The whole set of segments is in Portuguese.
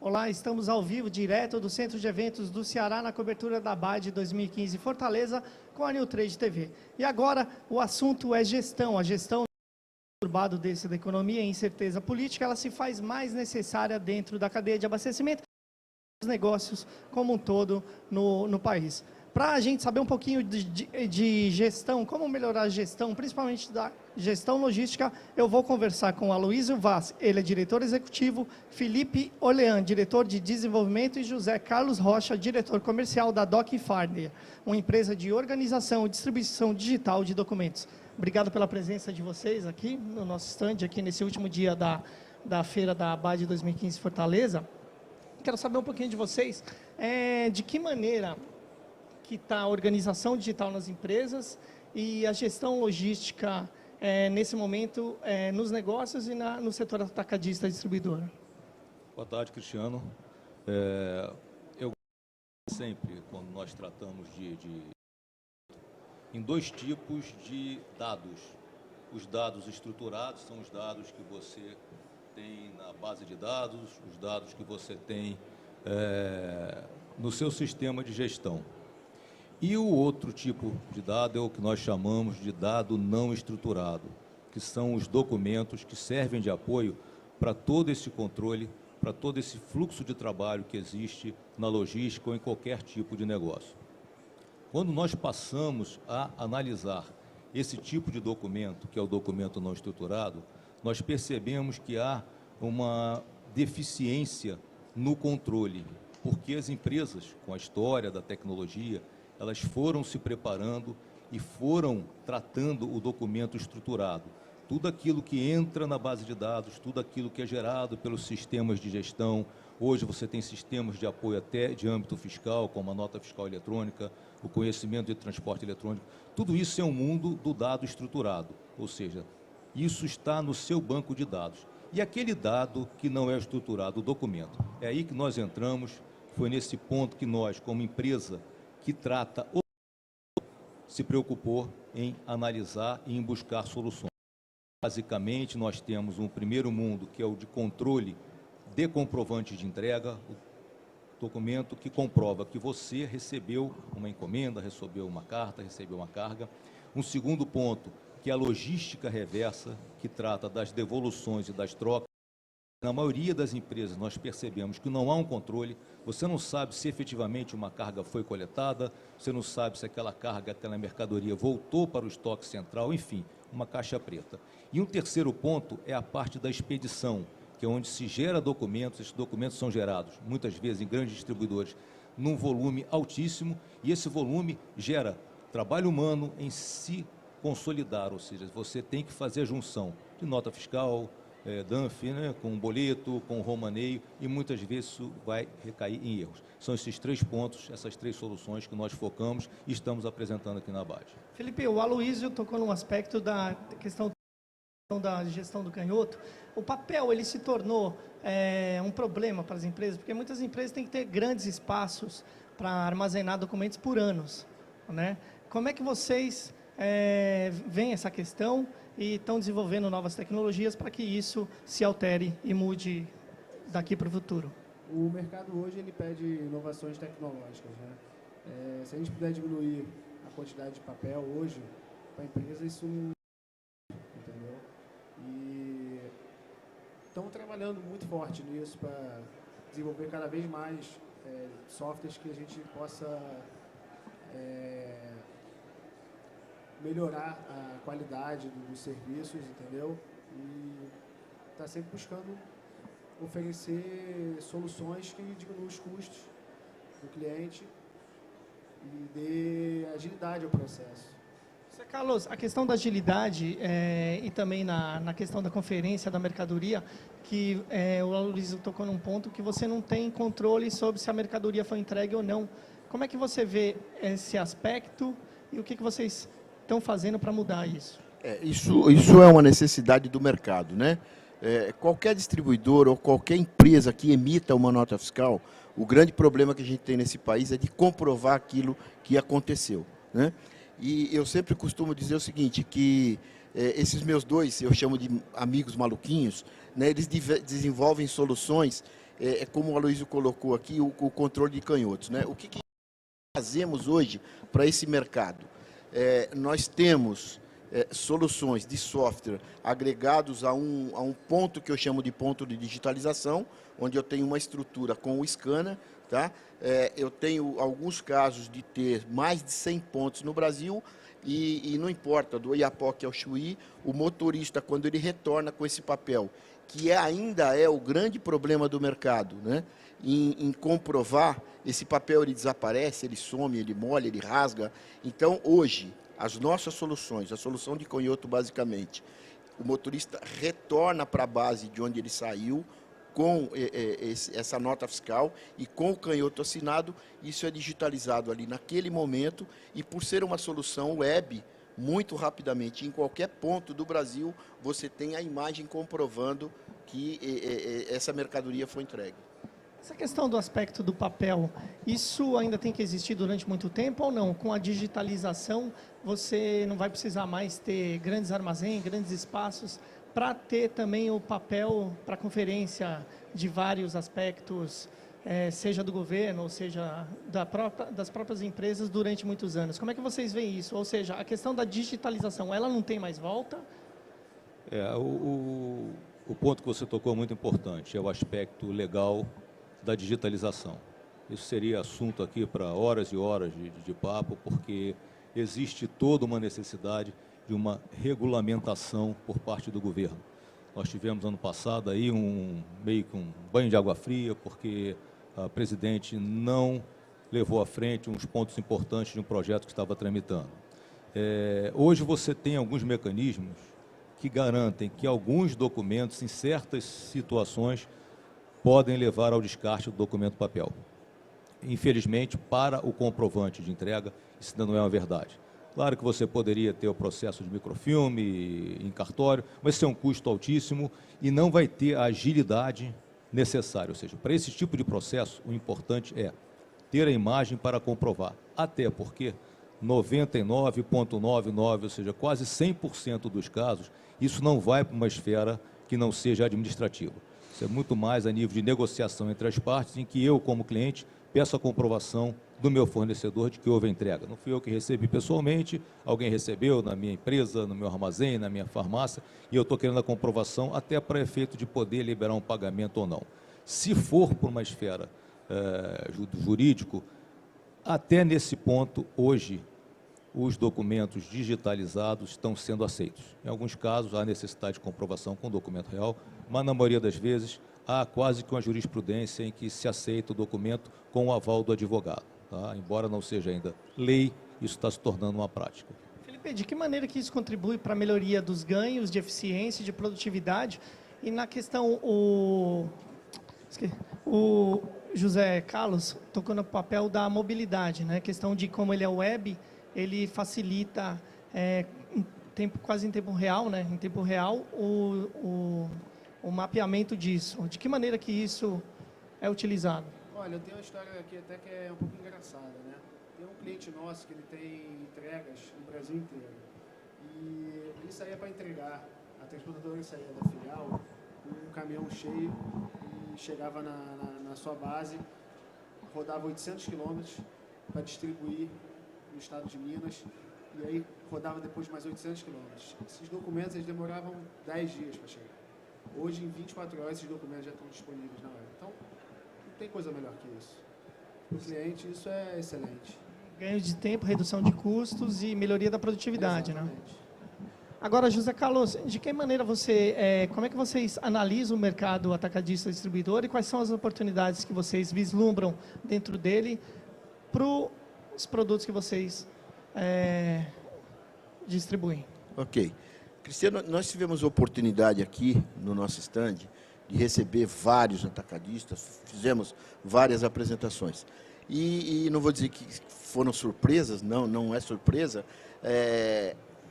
Olá, estamos ao vivo, direto do Centro de Eventos do Ceará, na cobertura da BAD 2015 Fortaleza, com a New Trade TV. E agora, o assunto é gestão. A gestão conturbada da economia e incerteza política, ela se faz mais necessária dentro da cadeia de abastecimento dos negócios como um todo no país. Para a gente saber um pouquinho de gestão, como melhorar a gestão, principalmente da gestão logística, eu vou conversar com o Aloysio Vaz, ele é diretor executivo, Felipe Olean, diretor de desenvolvimento, e José Carlos Rocha, diretor comercial da DocFartner, uma empresa de organização e distribuição digital de documentos. Obrigado pela presença de vocês aqui no nosso stand, aqui nesse último dia da feira da BAD 2015 Fortaleza. Quero saber um pouquinho de vocês, de que maneira que está a organização digital nas empresas e a gestão logística nesse momento nos negócios e no setor atacadista e distribuidor. Boa tarde, Cristiano. Eu sempre, quando nós tratamos em dois tipos de dados. Os dados estruturados são os dados que você tem na base de dados, os dados que você tem no seu sistema de gestão. E o outro tipo de dado é o que nós chamamos de dado não estruturado, que são os documentos que servem de apoio para todo esse controle, para todo esse fluxo de trabalho que existe na logística ou em qualquer tipo de negócio. Quando nós passamos a analisar esse tipo de documento, que é o documento não estruturado, nós percebemos que há uma deficiência no controle, porque as empresas, com a história da tecnologia, elas foram se preparando e foram tratando o documento estruturado. Tudo aquilo que entra na base de dados, tudo aquilo que é gerado pelos sistemas de gestão. Hoje você tem sistemas de apoio até de âmbito fiscal, como a nota fiscal eletrônica, o conhecimento de transporte eletrônico. Tudo isso é um mundo do dado estruturado, ou seja, isso está no seu banco de dados. E aquele dado que não é estruturado, o documento, é aí que nós entramos, foi nesse ponto que nós, como empresa que trata ou se preocupou em analisar e em buscar soluções. Basicamente, nós temos um primeiro mundo, que é o de controle de comprovantes de entrega, o documento que comprova que você recebeu uma encomenda, recebeu uma carta, recebeu uma carga. Um segundo ponto, que é a logística reversa, que trata das devoluções e das trocas. Na maioria das empresas, nós percebemos que não há um controle, você não sabe se efetivamente uma carga foi coletada, você não sabe se aquela carga, aquela mercadoria voltou para o estoque central, enfim, uma caixa preta. E um terceiro ponto é a parte da expedição, que é onde se gera documentos, esses documentos são gerados, muitas vezes em grandes distribuidores, num volume altíssimo, e esse volume gera trabalho humano em se consolidar, ou seja, você tem que fazer a junção de nota fiscal, DANF, né, com boleto, com romaneio, e muitas vezes isso vai recair em erros. São esses três pontos, essas três soluções que nós focamos e estamos apresentando aqui na BAD. Felipe, o Aloysio tocou num aspecto da questão da gestão do canhoto. O papel, ele se tornou um problema para as empresas, porque muitas empresas têm que ter grandes espaços para armazenar documentos por anos, né? Como é que vocês veem essa questão e estão desenvolvendo novas tecnologias para que isso se altere e mude daqui para o futuro? O mercado hoje ele pede inovações tecnológicas, né? Se a gente puder diminuir a quantidade de papel hoje, para a empresa isso não... Entendeu? E estamos trabalhando muito forte nisso para desenvolver cada vez mais softwares que a gente possa melhorar a qualidade dos serviços, entendeu? E está sempre buscando oferecer soluções que diminuam os custos do cliente e dê agilidade ao processo. Carlos, a questão da agilidade e também na questão da conferência da mercadoria, que o Aloysio tocou num ponto que você não tem controle sobre se a mercadoria foi entregue ou não. Como é que você vê esse aspecto e o que vocês estão fazendo para mudar isso? Isso é uma necessidade do mercado, né? Qualquer distribuidor ou qualquer empresa que emita uma nota fiscal, o grande problema que a gente tem nesse país é de comprovar aquilo que aconteceu, né? E eu sempre costumo dizer o seguinte, que esses meus dois, eu chamo de amigos maluquinhos, né, eles desenvolvem soluções como o Aloysio colocou aqui, o controle de canhotos, né? O que fazemos hoje para esse mercado? Nós temos soluções de software agregados a um ponto que eu chamo de ponto de digitalização, onde eu tenho uma estrutura com o scanner, tá? Eu tenho alguns casos de ter mais de 100 pontos no Brasil e não importa, do Oiapoque ao Chuí, o motorista, quando ele retorna com esse papel, que ainda é o grande problema do mercado, né? Em comprovar, esse papel ele desaparece, ele some, ele molha, ele rasga. Então, hoje, as nossas soluções, a solução de canhoto, basicamente, o motorista retorna para a base de onde ele saiu, com essa nota fiscal e com o canhoto assinado, isso é digitalizado ali naquele momento e por ser uma solução web, muito rapidamente, em qualquer ponto do Brasil, você tem a imagem comprovando que essa mercadoria foi entregue. Essa questão do aspecto do papel, isso ainda tem que existir durante muito tempo ou não? Com a digitalização, você não vai precisar mais ter grandes armazéns, grandes espaços, para ter também o papel para conferência de vários aspectos, seja do governo, ou seja, das próprias empresas durante muitos anos. Como é que vocês veem isso? Ou seja, a questão da digitalização, ela não tem mais volta? O ponto que você tocou é muito importante, é o aspecto legal da digitalização. Isso seria assunto aqui para horas e horas de papo, porque existe toda uma necessidade de uma regulamentação por parte do governo. Nós tivemos ano passado aí meio que um banho de água fria, porque a presidente não levou à frente uns pontos importantes de um projeto que estava tramitando. Hoje você tem alguns mecanismos que garantem que alguns documentos, em certas situações, podem levar ao descarte do documento papel. Infelizmente, para o comprovante de entrega, isso ainda não é uma verdade. Claro que você poderia ter o processo de microfilme em cartório, mas isso é um custo altíssimo e não vai ter a agilidade necessária. Ou seja, para esse tipo de processo, o importante é ter a imagem para comprovar. Até porque 99,99, ou seja, quase 100% dos casos, isso não vai para uma esfera que não seja administrativa. Isso é muito mais a nível de negociação entre as partes, em que eu, como cliente, peço a comprovação do meu fornecedor de que houve a entrega. Não fui eu que recebi pessoalmente, alguém recebeu na minha empresa, no meu armazém, na minha farmácia, e eu estou querendo a comprovação até para efeito de poder liberar um pagamento ou não. Se for por uma esfera jurídico, até nesse ponto, hoje, os documentos digitalizados estão sendo aceitos. Em alguns casos, há necessidade de comprovação com documento real, mas na maioria das vezes, há quase que uma jurisprudência em que se aceita o documento com o aval do advogado. Tá? Embora não seja ainda lei, isso está se tornando uma prática. Felipe, de que maneira que isso contribui para a melhoria dos ganhos de eficiência, de produtividade? E na questão, o José Carlos tocou no papel da mobilidade, né? A questão de como ele é web, ele facilita quase em tempo real, né? Em tempo real, o mapeamento disso. De que maneira que isso é utilizado? Olha, eu tenho uma história aqui até que é um pouco engraçada, né? Tem um cliente nosso que ele tem entregas no Brasil inteiro. E ele saía para entregar, a transportadora saía da filial com um caminhão cheio e chegava na sua base, rodava 800 quilômetros para distribuir no estado de Minas, e aí rodava depois de mais 800 quilômetros. Esses documentos eles demoravam 10 dias para chegar. Hoje, em 24 horas, esses documentos já estão disponíveis na hora. Então, não tem coisa melhor que isso. Para o cliente, isso é excelente. Ganho de tempo, redução de custos e melhoria da produtividade, Exatamente. né? Agora, José Carlos, de que maneira como é que vocês analisam o mercado atacadista distribuidor e quais são as oportunidades que vocês vislumbram dentro dele para os produtos que vocês distribuem? Ok. Cristiano, nós tivemos a oportunidade aqui no nosso stand de receber vários atacadistas, fizemos várias apresentações. E não vou dizer que foram surpresas, não é surpresa,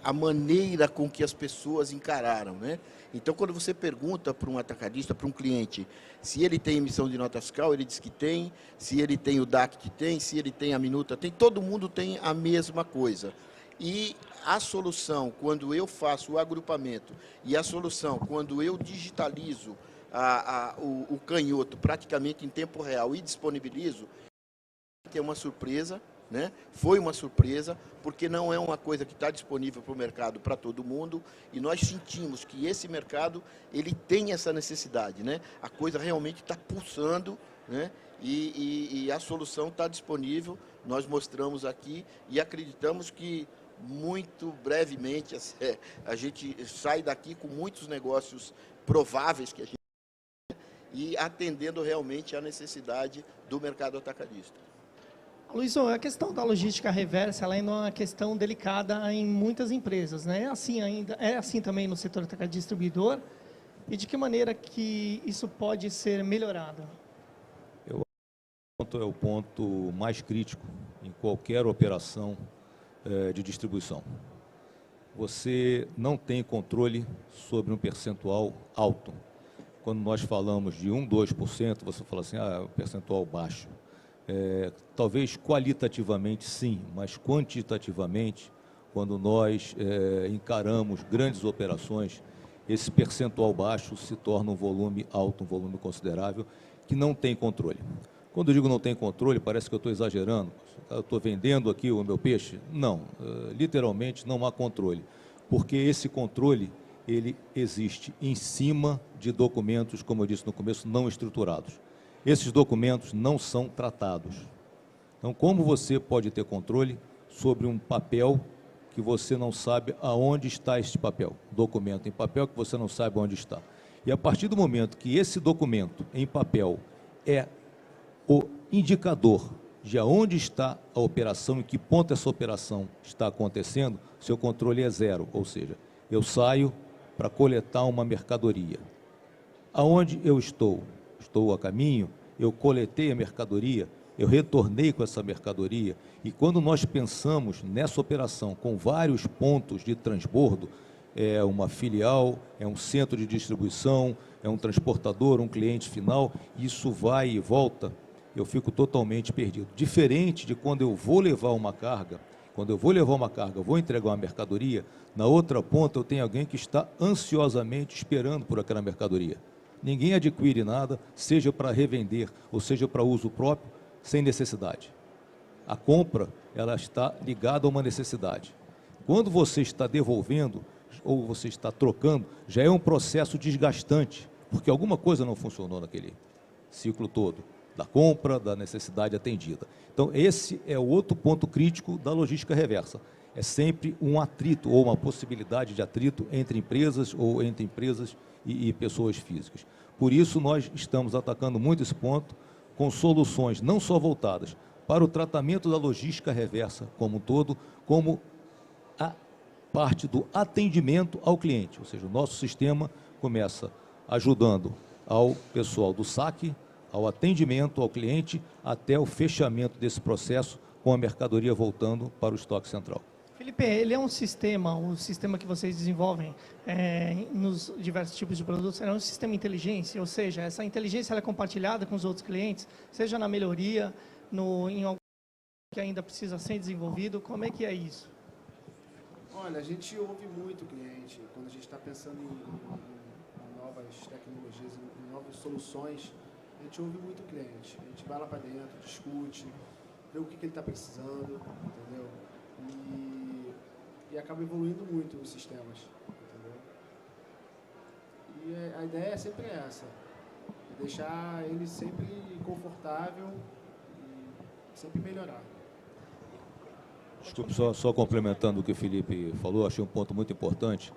a maneira com que as pessoas encararam, né? Então, quando você pergunta para um atacadista, para um cliente, se ele tem emissão de nota fiscal, ele diz que tem, se ele tem o DACT, tem, se ele tem a minuta, tem, todo mundo tem a mesma coisa. E a solução, quando eu faço o agrupamento, e a solução, quando eu digitalizo o canhoto praticamente em tempo real e disponibilizo, que é uma surpresa, né? Foi uma surpresa, porque não é uma coisa que está disponível para o mercado para todo mundo, e nós sentimos que esse mercado ele tem essa necessidade, né? A coisa realmente está pulsando, né? E a solução está disponível, nós mostramos aqui e acreditamos que muito brevemente a gente sai daqui com muitos negócios prováveis que a gente e atendendo realmente à necessidade do mercado atacadista. Luiz, a questão da logística reversa, ela ainda é uma questão delicada em muitas empresas, né? É assim também no setor atacadista distribuidor. E de que maneira que isso pode ser melhorado? É o ponto mais crítico em qualquer operação de distribuição. Você não tem controle sobre um percentual alto. Quando nós falamos de 1, 2%, você fala assim, é um percentual baixo. Talvez qualitativamente sim, mas quantitativamente, quando nós encaramos grandes operações, esse percentual baixo se torna um volume alto, um volume considerável, que não tem controle. Quando eu digo não tem controle, parece que eu estou exagerando. Eu estou vendendo aqui o meu peixe? Não, literalmente não há controle, porque esse controle ele existe em cima de documentos, como eu disse no começo, não estruturados. Esses documentos não são tratados. Então, como você pode ter controle sobre um papel que você não sabe aonde está este papel? Documento em papel que você não sabe onde está. E a partir do momento que esse documento em papel é o indicador de aonde está a operação, em que ponto essa operação está acontecendo, seu controle é zero. Ou seja, eu saio para coletar uma mercadoria. Aonde eu estou? Estou a caminho, eu coletei a mercadoria, eu retornei com essa mercadoria, e quando nós pensamos nessa operação com vários pontos de transbordo, é uma filial, é um centro de distribuição, é um transportador, um cliente final, isso vai e volta, eu fico totalmente perdido. Diferente de quando eu vou levar uma carga, vou entregar uma mercadoria, na outra ponta eu tenho alguém que está ansiosamente esperando por aquela mercadoria. Ninguém adquire nada, seja para revender ou seja para uso próprio, sem necessidade. A compra, ela está ligada a uma necessidade. Quando você está devolvendo ou você está trocando, já é um processo desgastante, porque alguma coisa não funcionou naquele ciclo todo, da compra, da necessidade atendida. Então, esse é o outro ponto crítico da logística reversa. É sempre um atrito ou uma possibilidade de atrito entre empresas ou entre empresas e pessoas físicas. Por isso, nós estamos atacando muito esse ponto com soluções não só voltadas para o tratamento da logística reversa como um todo, como a parte do atendimento ao cliente. Ou seja, o nosso sistema começa ajudando ao pessoal do saque, ao atendimento ao cliente, até o fechamento desse processo com a mercadoria voltando para o estoque central. Felipe, ele é um sistema, o sistema que vocês desenvolvem nos diversos tipos de produtos, é um sistema de inteligência, ou seja, essa inteligência ela é compartilhada com os outros clientes, seja na melhoria, em algo que ainda precisa ser desenvolvido, como é que é isso? Olha, a gente ouve muito o cliente, quando a gente está pensando em novas tecnologias, em novas soluções, a gente ouve muito o cliente, a gente vai lá para dentro, discute, vê o que ele está precisando, entendeu? E acaba evoluindo muito os sistemas, entendeu? E a ideia é sempre essa, deixar ele sempre confortável e sempre melhorar. Desculpe, só complementando o que o Felipe falou, achei um ponto muito importante.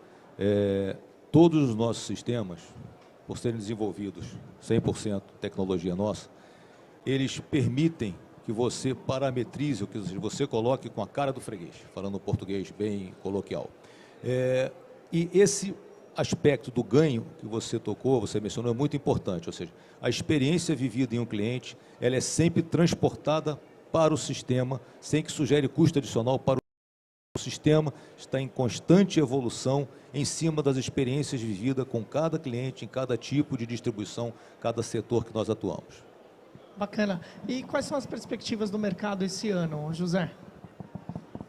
Todos os nossos sistemas, por serem desenvolvidos 100% tecnologia nossa, eles permitem que você parametrize, ou que você coloque com a cara do freguês, falando português bem coloquial. E esse aspecto do ganho que você tocou, você mencionou, é muito importante, ou seja, a experiência vivida em um cliente, ela é sempre transportada para o sistema, sem que sugere custo adicional para o sistema, está em constante evolução em cima das experiências vividas com cada cliente, em cada tipo de distribuição, cada setor que nós atuamos. Bacana. E quais são as perspectivas do mercado esse ano, José?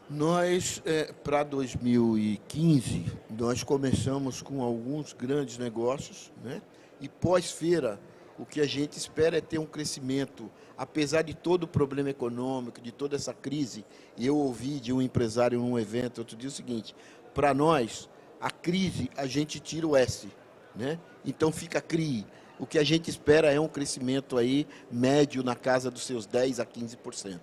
Nós, para 2015, nós começamos com alguns grandes negócios, né? E pós-feira, o que a gente espera é ter um crescimento, apesar de todo o problema econômico, de toda essa crise. E eu ouvi de um empresário num evento outro dia o seguinte: para nós, a crise, a gente tira o S, né? Então fica CRI. O que a gente espera é um crescimento aí médio na casa dos seus 10% a 15%.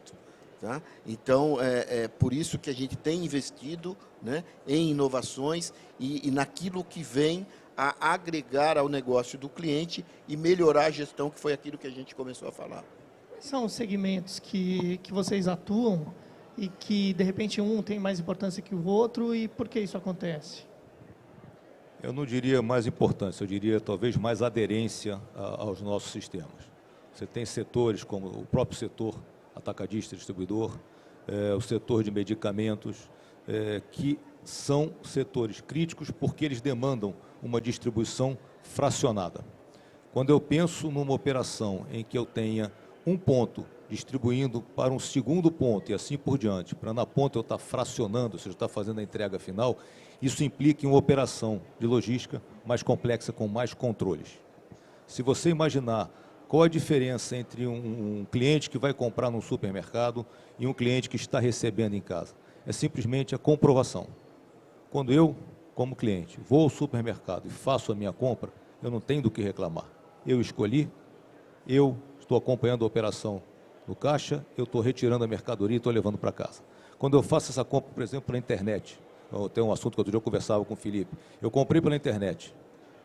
Tá? Então, é por isso que a gente tem investido, né, em inovações e naquilo que vem a agregar ao negócio do cliente e melhorar a gestão, que foi aquilo que a gente começou a falar. Quais são os segmentos que vocês atuam e que, de repente, um tem mais importância que o outro, e por que isso acontece? Eu não diria mais importância, eu diria talvez mais aderência aos nossos sistemas. Você tem setores como o próprio setor atacadista, distribuidor, o setor de medicamentos, que são setores críticos porque eles demandam uma distribuição fracionada. Quando eu penso numa operação em que eu tenha um ponto distribuindo para um segundo ponto e assim por diante, para na ponta eu estar fracionando, ou seja, estar fazendo a entrega final, isso implica em uma operação de logística mais complexa, com mais controles. Se você imaginar qual a diferença entre um cliente que vai comprar num supermercado e um cliente que está recebendo em casa, é simplesmente a comprovação. Quando eu, como cliente, vou ao supermercado e faço a minha compra, eu não tenho do que reclamar. Eu escolhi, eu estou acompanhando a operação no caixa, eu estou retirando a mercadoria e estou levando para casa. Quando eu faço essa compra, por exemplo, pela internet, tem um assunto que outro dia eu conversava com o Felipe, eu comprei pela internet.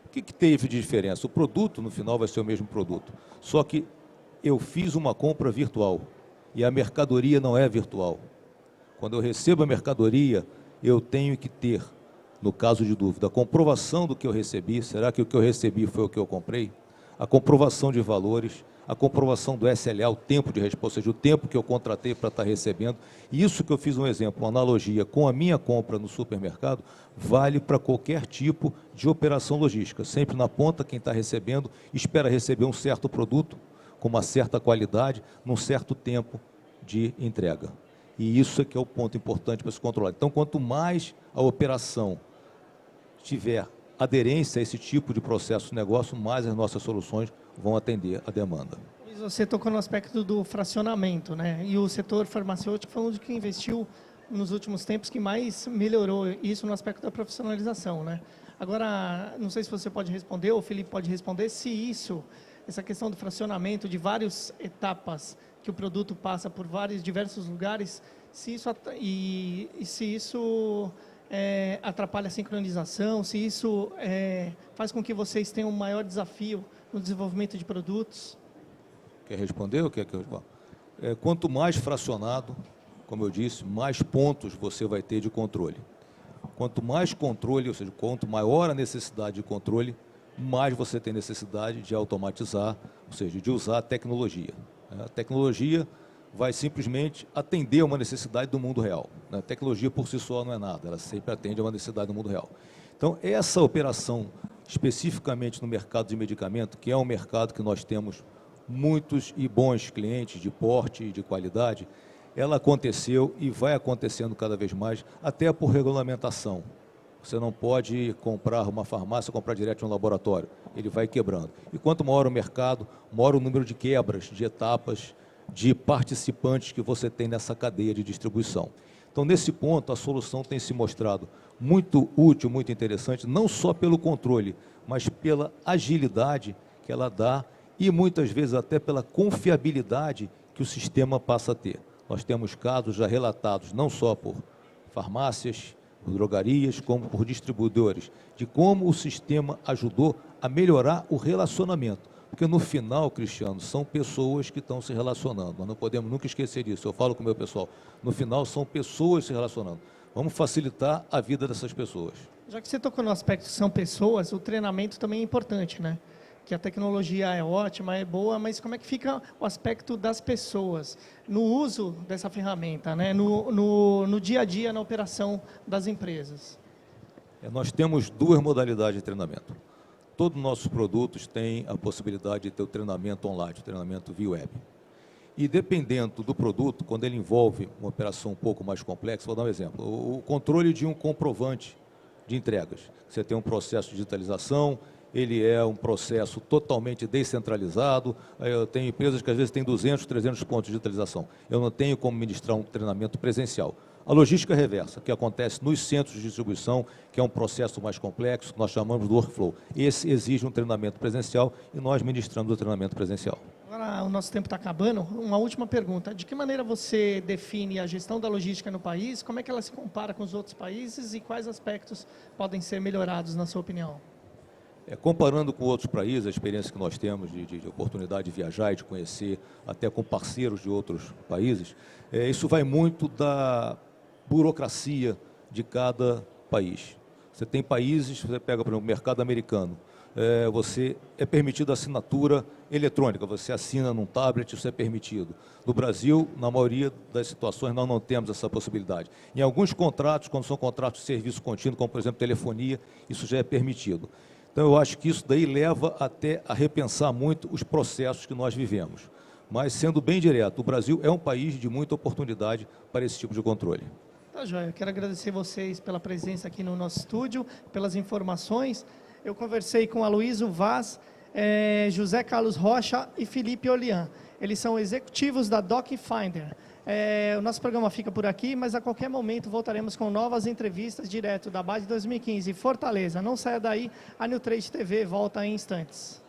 O que teve de diferença? O produto, no final, vai ser o mesmo produto. Só que eu fiz uma compra virtual e a mercadoria não é virtual. Quando eu recebo a mercadoria, eu tenho que ter, no caso de dúvida, a comprovação do que eu recebi. Será que o que eu recebi foi o que eu comprei? A comprovação de valores, a comprovação do SLA, o tempo de resposta, ou seja, o tempo que eu contratei para estar recebendo. E isso que eu fiz um exemplo, uma analogia com a minha compra no supermercado, vale para qualquer tipo de operação logística. Sempre na ponta, quem está recebendo espera receber um certo produto, com uma certa qualidade, num certo tempo de entrega. E isso é que é o ponto importante para se controlar. Então, quanto mais a operação tiver aderência a esse tipo de processo de negócio, mais as nossas soluções vão atender a demanda. Você tocou no aspecto do fracionamento, né? E o setor farmacêutico foi um dos que investiu nos últimos tempos, que mais melhorou isso no aspecto da profissionalização, né? Agora, não sei se você pode responder, ou o Felipe pode responder, se essa questão do fracionamento de várias etapas que o produto passa por diversos lugares, se isso atrapalha a sincronização, se isso faz com que vocês tenham um maior desafio no desenvolvimento de produtos. Quer responder ou quer que eu responda? Quanto mais fracionado, como eu disse, mais pontos você vai ter de controle. Quanto mais controle, ou seja, quanto maior a necessidade de controle, mais você tem necessidade de automatizar, ou seja, de usar a tecnologia. A tecnologia vai simplesmente atender a uma necessidade do mundo real. A tecnologia por si só não é nada, ela sempre atende a uma necessidade do mundo real. Então, essa operação, especificamente no mercado de medicamento, que é um mercado que nós temos muitos e bons clientes de porte e de qualidade, ela aconteceu e vai acontecendo cada vez mais, até por regulamentação. Você não pode comprar uma farmácia, comprar direto de um laboratório, ele vai quebrando. E quanto maior o mercado, maior o número de quebras, de etapas, de participantes que você tem nessa cadeia de distribuição. Então, nesse ponto, a solução tem se mostrado muito útil, muito interessante, não só pelo controle, mas pela agilidade que ela dá e muitas vezes até pela confiabilidade que o sistema passa a ter. Nós temos casos já relatados não só por farmácias, por drogarias, como por distribuidores, de como o sistema ajudou a melhorar o relacionamento. Porque no final, Cristiano, são pessoas que estão se relacionando. Nós não podemos nunca esquecer disso. Eu falo com o meu pessoal, no final são pessoas se relacionando. Vamos facilitar a vida dessas pessoas. Já que você tocou no aspecto que são pessoas, o treinamento também é importante, né? Que a tecnologia é ótima, é boa, mas como é que fica o aspecto das pessoas no uso dessa ferramenta, né? No dia a dia, na operação das empresas? Nós temos duas modalidades de treinamento. Todos os nossos produtos têm a possibilidade de ter o treinamento online, o treinamento via web. E dependendo do produto, quando ele envolve uma operação um pouco mais complexa, vou dar um exemplo, o controle de um comprovante de entregas. Você tem um processo de digitalização, ele é um processo totalmente descentralizado. Eu tenho empresas que às vezes têm 200, 300 pontos de digitalização. Eu não tenho como ministrar um treinamento presencial. A logística reversa, que acontece nos centros de distribuição, que é um processo mais complexo, que nós chamamos do workflow. Esse exige um treinamento presencial e nós ministramos o treinamento presencial. Agora, o nosso tempo está acabando. Uma última pergunta. De que maneira você define a gestão da logística no país? Como é que ela se compara com os outros países e quais aspectos podem ser melhorados, na sua opinião? Comparando com outros países, a experiência que nós temos de oportunidade de viajar e de conhecer, até com parceiros de outros países, isso vai muito da burocracia de cada país. Você tem países, você pega, por exemplo, o mercado americano, você é permitido a assinatura eletrônica, você assina num tablet, isso é permitido. No Brasil, na maioria das situações, nós não temos essa possibilidade. Em alguns contratos, quando são contratos de serviço contínuo, como por exemplo telefonia, isso já é permitido. Então eu acho que isso daí leva até a repensar muito os processos que nós vivemos. Mas sendo bem direto, o Brasil é um país de muita oportunidade para esse tipo de controle. Tá, joia. Quero agradecer vocês pela presença aqui no nosso estúdio, pelas informações. Eu conversei com Aloysio Vaz, José Carlos Rocha e Felipe Olian. Eles são executivos da DocFinder. O nosso programa fica por aqui, mas a qualquer momento voltaremos com novas entrevistas direto da BAD 2015 Fortaleza. Não saia daí, a New Trade TV volta em instantes.